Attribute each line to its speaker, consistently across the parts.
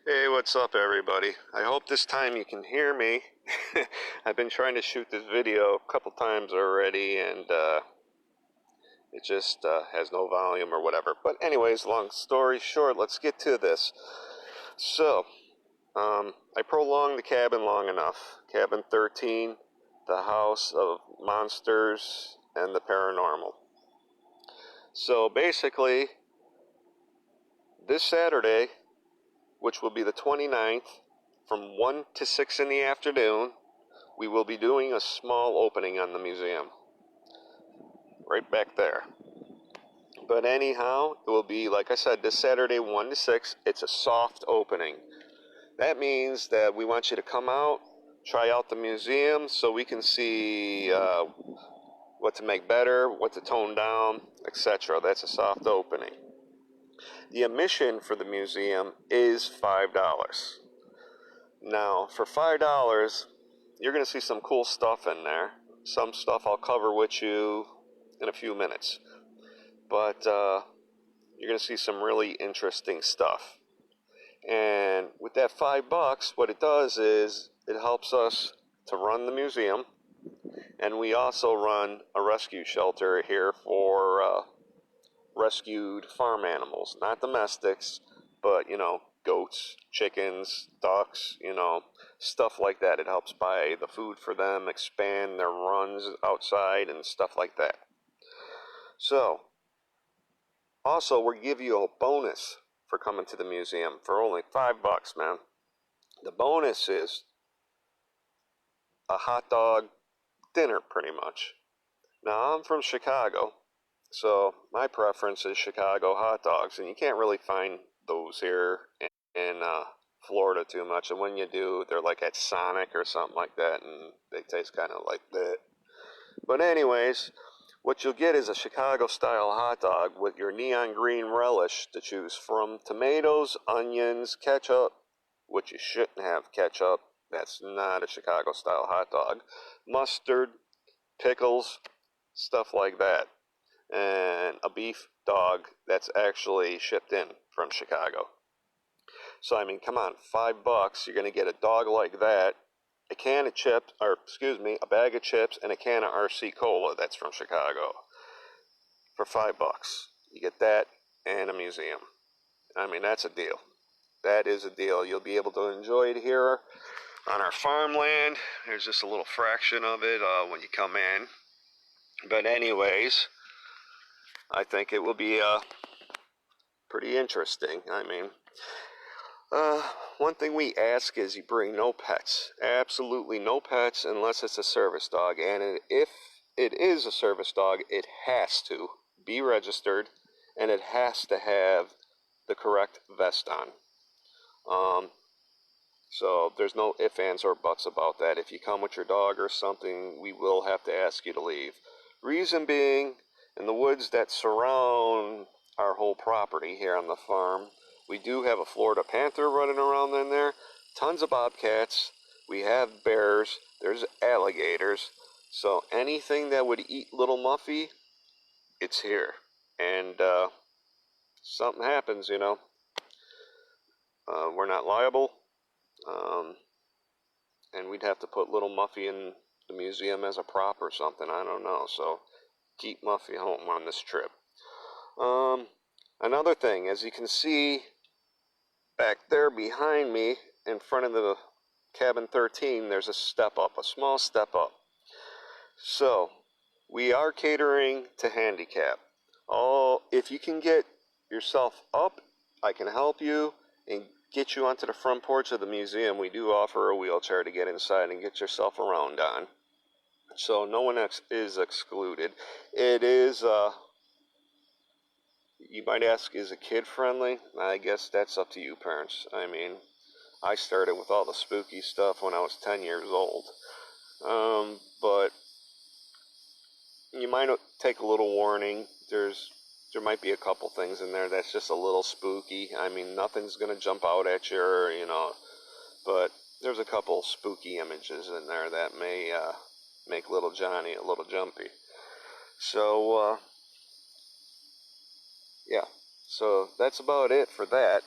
Speaker 1: Hey, what's up everybody? I hope this time you can hear me. I've been trying to shoot this video a couple times already and it just has no volume or whatever. But anyways, long story short, let's get to this. So, I prolonged the cabin long enough. Cabin 13, the House of Monsters and the Paranormal. So basically, this Saturday, which will be the 29th, from 1 to 6 in the afternoon, we will be doing a small opening on the museum. Right back there. But anyhow, it will be, like I said, this Saturday, 1 to 6. It's a soft opening. That means that we want you to come out, try out the museum so we can see what to make better, what to tone down, etc. That's a soft opening. The admission for the museum is $5. Now, for $5, you're going to see some cool stuff in there. Some stuff I'll cover with you in a few minutes. But you're going to see some really interesting stuff. And with that $5, what it does is it helps us to run the museum. And we also run a rescue shelter here for rescued farm animals. Not domestics, but, goats, chickens, ducks, stuff like that. It helps buy the food for them, expand their runs outside and stuff like that. So, also, we'll give you a bonus for coming to the museum for only $5, man. The bonus is a hot dog dinner, pretty much. Now, I'm from Chicago, so my preference is Chicago hot dogs, and you can't really find those here in Florida too much. And when you do, they're like at Sonic or something like that, and they taste kind of like that. But anyways, what you'll get is a Chicago-style hot dog with your neon green relish to choose from: tomatoes, onions, ketchup, which you shouldn't have ketchup. That's not a Chicago-style hot dog. Mustard, pickles, stuff like that. And a beef dog that's actually shipped in from Chicago. So, I mean, come on, $5, you're going to get a dog like that, a can of chips, a bag of chips, and a can of RC Cola that's from Chicago for $5. You get that and a museum. I mean, that's a deal. That is a deal. You'll be able to enjoy it here on our farmland. There's just a little fraction of it when you come in. But anyways, I think it will be pretty interesting. I mean, one thing we ask is you bring no pets. Absolutely no pets unless it's a service dog. And if it is a service dog, it has to be registered and it has to have the correct vest on. So there's no ifs, ands, or buts about that. If you come with your dog or something, we will have to ask you to leave. Reason being, in the woods that surround our whole property here on the farm, we do have a Florida panther running around in there, tons of bobcats, we have bears, there's alligators, so anything that would eat little Muffy, it's here. And something happens, we're not liable, and we'd have to put little Muffy in the museum as a prop or something, I don't know, so keep Muffy home on this trip. Another thing, as you can see back there behind me in front of the cabin 13, there's a step up, a small step up. So we are catering to handicap. If you can get yourself up, I can help you and get you onto the front porch of the museum. We do offer a wheelchair to get inside and get yourself around on. So no one is excluded. It is, you might ask, is it kid friendly? I guess that's up to you, parents. I mean, I started with all the spooky stuff when I was 10 years old. But you might take a little warning. There might be a couple things in there that's just a little spooky. I mean, nothing's going to jump out at you, but there's a couple spooky images in there that may make little Johnny a little jumpy. So, yeah. So that's about it for that.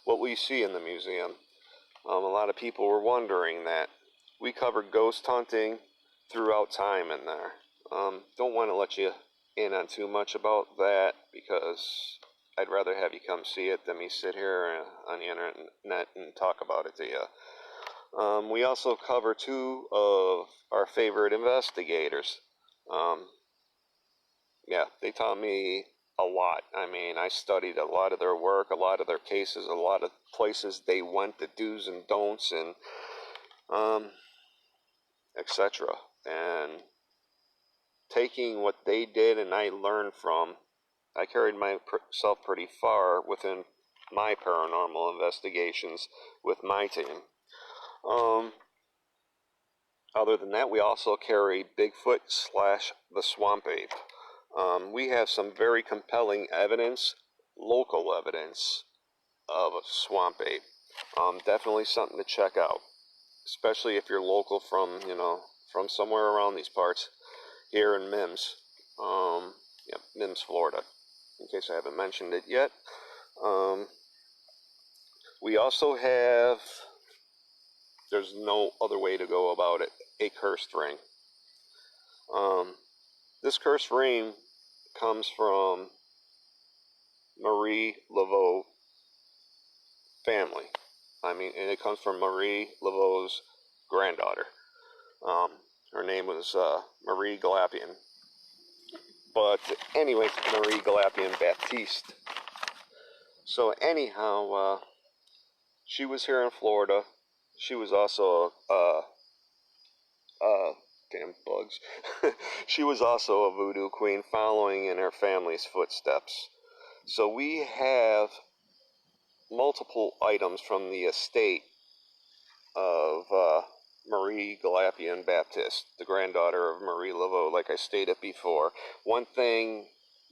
Speaker 1: what will you see in the museum? A lot of people were wondering that. We covered ghost hunting throughout time in there. Don't want to let you in on too much about that because I'd rather have you come see it than me sit here on the internet and talk about it to you. We also cover two of our favorite investigators. Yeah, they taught me a lot. I mean, I studied a lot of their work, a lot of their cases, a lot of places they went, the do's and don'ts, and etc. And taking what they did and I learned from, I carried myself pretty far within my paranormal investigations with my team. Other than that, we also carry Bigfoot / the Swamp Ape. We have some very compelling evidence, local evidence, of a swamp ape. Definitely something to check out, especially if you're local from, from somewhere around these parts here in Mims. Mims, Florida, in case I haven't mentioned it yet. We also have, there's no other way to go about it, a cursed ring. This cursed ring comes from Marie Laveau family. And it comes from Marie Laveau's granddaughter. Her name was Marie Galapian. But anyway, Marie Galapian Baptiste. So anyhow, she was here in Florida. She was also damn bugs. She was also a voodoo queen following in her family's footsteps. So we have multiple items from the estate of Marie Galapian Baptiste, the granddaughter of Marie Laveau, like I stated before. One thing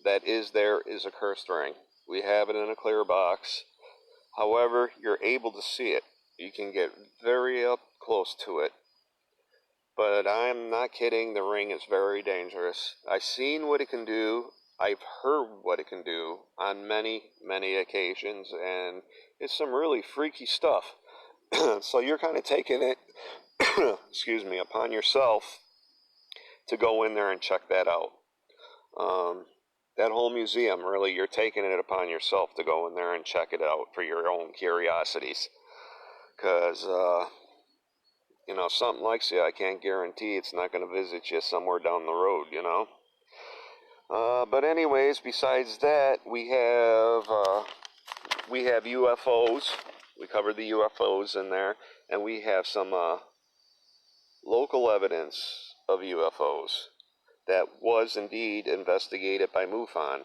Speaker 1: that is there is a cursed ring. We have it in a clear box. However, you're able to see it. You can get very up close to it. But I'm not kidding, the ring is very dangerous. I've seen what it can do. I've heard what it can do on many, many occasions, and it's some really freaky stuff. So you're kind of taking it, excuse me, upon yourself to go in there and check that out. That whole museum, really, you're taking it upon yourself to go in there and check it out for your own curiosities. Because, something like you, I can't guarantee it's not going to visit you somewhere down the road, But anyways, besides that, we have UFOs. We covered the UFOs in there, and we have some local evidence of UFOs that was indeed investigated by MUFON.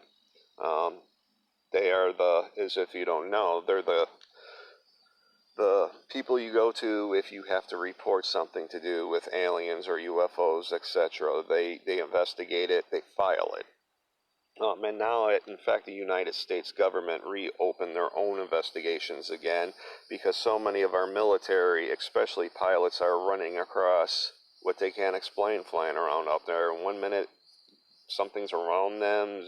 Speaker 1: They are as if you don't know, they're the people you go to if you have to report something to do with aliens or UFOs, etc. They investigate it, they file it. And now, in fact, the United States government reopened their own investigations again because so many of our military, especially pilots, are running across what they can't explain flying around out there. And 1 minute, something's around them,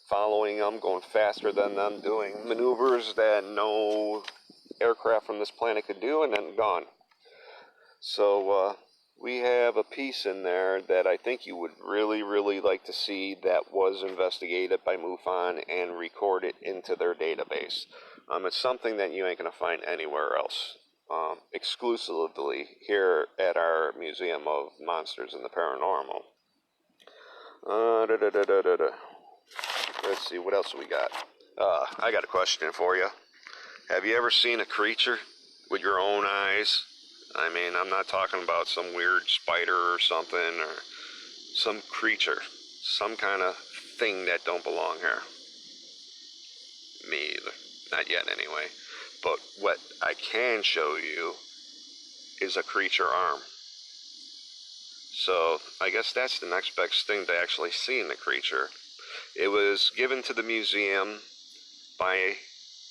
Speaker 1: following them, going faster than them, doing maneuvers that no aircraft from this planet could do, and then gone. So, we have a piece in there that I think you would really, really like to see that was investigated by MUFON and recorded into their database. It's something that you ain't going to find anywhere else. Exclusively here at our Museum of Monsters and the Paranormal. Let's see, what else we got? I got a question for you. Have you ever seen a creature with your own eyes? I'm not talking about some weird spider or something, or some creature, some kind of thing that don't belong here. Me either. Not yet, anyway. But what I can show you is a creature arm. So, I guess that's the next best thing to actually seeing the creature. It was given to the museum by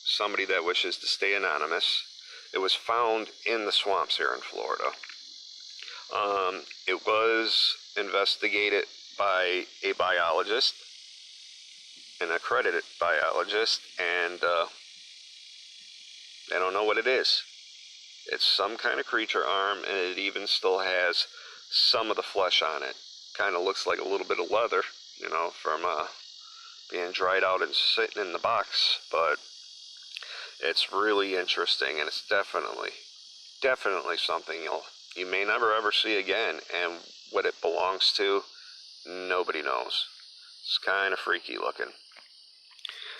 Speaker 1: somebody that wishes to stay anonymous. It was found in the swamps here in Florida. It was investigated by a biologist, an accredited biologist, and They don't know what it is. It's some kind of creature arm, and it even still has some of the flesh on it. Kind of looks like a little bit of leather, you know, from being dried out and sitting in the box. But it's really interesting, and it's definitely something you may never ever see again. And what it belongs to, nobody knows. It's kind of freaky looking.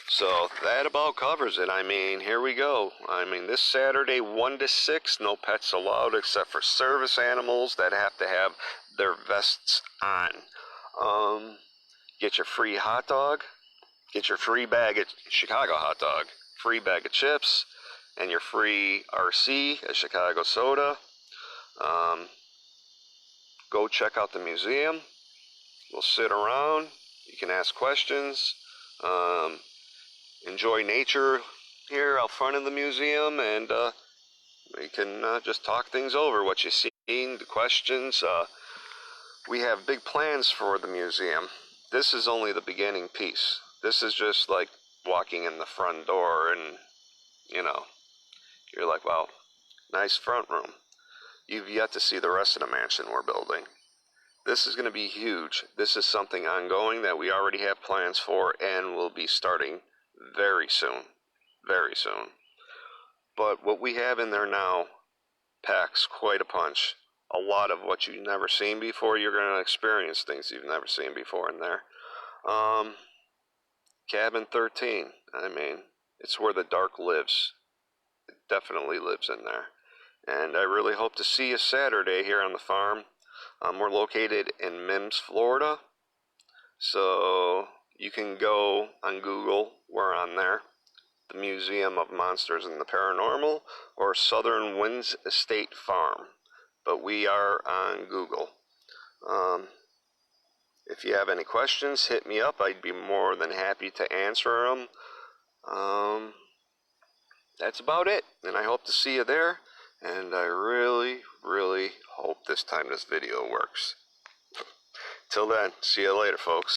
Speaker 1: So that about covers it. I mean, here we go. I mean, this Saturday, 1 to 6, no pets allowed except for service animals that have to have their vests on. Get your free hot dog, get your free bag of Chicago hot dog, free bag of chips, and your free RC, a Chicago soda. Go check out the museum. We'll sit around. You can ask questions. Enjoy nature here out front of the museum, and we can just talk things over, what you've seen, the questions. We have big plans for the museum. This is only the beginning piece. This is just like walking in the front door, and you know, you're like, wow, nice front room. You've yet to see the rest of the mansion we're building. This is going to be huge. This is something ongoing that we already have plans for and will be starting very soon. Very soon. But what we have in there now packs quite a punch. A lot of what you've never seen before. You're going to experience things you've never seen before in there. Cabin 13. I mean, it's where the dark lives. It definitely lives in there. And I really hope to see you Saturday here on the farm. We're located in Mims, Florida. So you can go on Google. We're on there. The Museum of Monsters and the Paranormal, or Southern Winds Estate Farm. But we are on Google. If you have any questions, hit me up. I'd be more than happy to answer them. That's about it. And I hope to see you there. And I really hope this time this video works. Till then, see you later, folks.